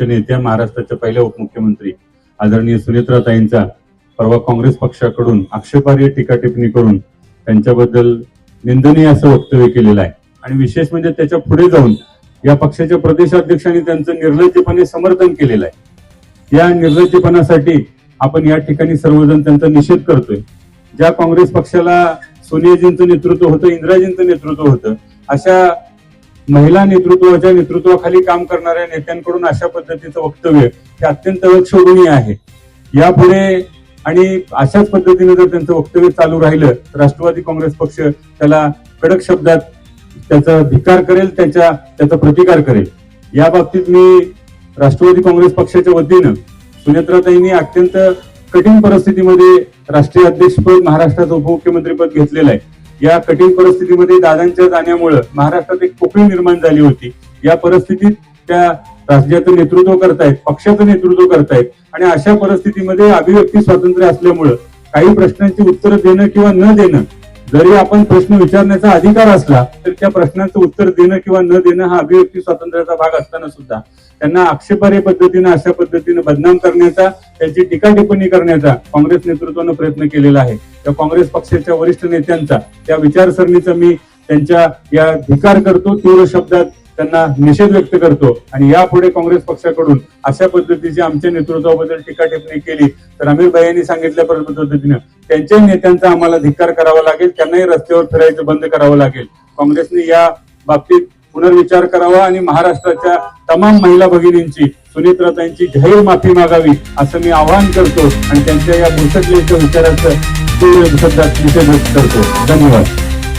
नेत्या, महाराष्ट्राच्या पहिल्या उपमुख्यमंत्री आदरणीय सुनेत्राताईंचा परवा काँग्रेस पक्षाकडून आक्षेपार्ह टीका टिप्पणी करून त्यांच्याबद्दल निंदनीय असं वक्तव्य केलेलं आहे. आणि विशेष म्हणजे त्याच्या पुढे जाऊन या पक्षाच्या प्रदेशाध्यक्षांनी त्यांचं निर्लज्जपणे समर्थन केलेलं आहे. या निर्लज्जपणासाठी आपण या ठिकाणी सर्वजण त्यांचा निषेध करतोय. ज्या काँग्रेस पक्षाला सोनियाजींचं नेतृत्व होतं, इंदिराजींचं नेतृत्व होतं, अशा महिला नेतृत्वाखाली काम करणाऱ्या नेत्यांकडून अशा पद्धतीचं वक्तव्य हे अत्यंत लक्षणीय आहे. यापुढे आणि अशाच पद्धतीने जर त्यांचं वक्तव्य चालू राहिलं तर राष्ट्रवादी काँग्रेस पक्ष त्याला कडक शब्दात त्याचा धिक्कार करेल, त्याचा प्रतिकार करेल. या बाबतीत मी राष्ट्रवादी काँग्रेस पक्षाच्या वतीनं सुनेत्राताईंनी अत्यंत कठीण परिस्थितीमध्ये राष्ट्रीय अध्यक्षपद, महाराष्ट्राचं उपमुख्यमंत्रीपद घेतलेलं आहे. या कठीण परिस्थितीमध्ये दादांच्या जाण्यामुळे महाराष्ट्रात एक पोकळी निर्माण झाली होती. या परिस्थितीत त्या राज्याचं नेतृत्व करतायत, पक्षाचं नेतृत्व करतायत आणि अशा परिस्थितीमध्ये अभिव्यक्ती स्वातंत्र्य असल्यामुळं काही प्रश्नांची उत्तर देणं किंवा न देणं, जरी आपण प्रश्न विचारण्याचा अधिकार असला तर त्या प्रश्नाचं उत्तर देणं किंवा न देणं हा अभिव्यक्ती स्वातंत्र्याचा भाग असताना सुद्धा त्यांना आक्षेपार्ह पद्धतीनं अशा पद्धतीनं बदनाम करण्याचा, त्यांची टीका टिप्पणी करण्याचा काँग्रेस नेतृत्वानं प्रयत्न केलेला आहे. त्या काँग्रेस पक्षाच्या वरिष्ठ नेत्यांचा, त्या विचारसरणीचा मी त्यांच्या या धिक्कार करतो, तीव्र शब्दात त्यांना निषेध व्यक्त करतो. आणि यापुढे काँग्रेस पक्षाकडून अशा पद्धतीची आमच्या नेतृत्वाबद्दल टीका टिप्पणी केली तर आमिर भाई यांनी सांगितल्या पद्धतीनं त्यांच्या नेत्यांचा आम्हाला धिक्कार करावा लागेल, त्यांनाही रस्त्यावर फिरायचं बंद करावं लागेल. काँग्रेसने या बाबतीत पुनर्विचार करावा आणि महाराष्ट्राच्या तमाम महिला भगिनींची, सुनेत्राताईंची जाहीर माफी मागावी असं मी आवाहन करतो आणि त्यांच्या या भुसटलेल्या विचाराचं तीव्र शब्दात निषेध व्यक्त करतो. धन्यवाद.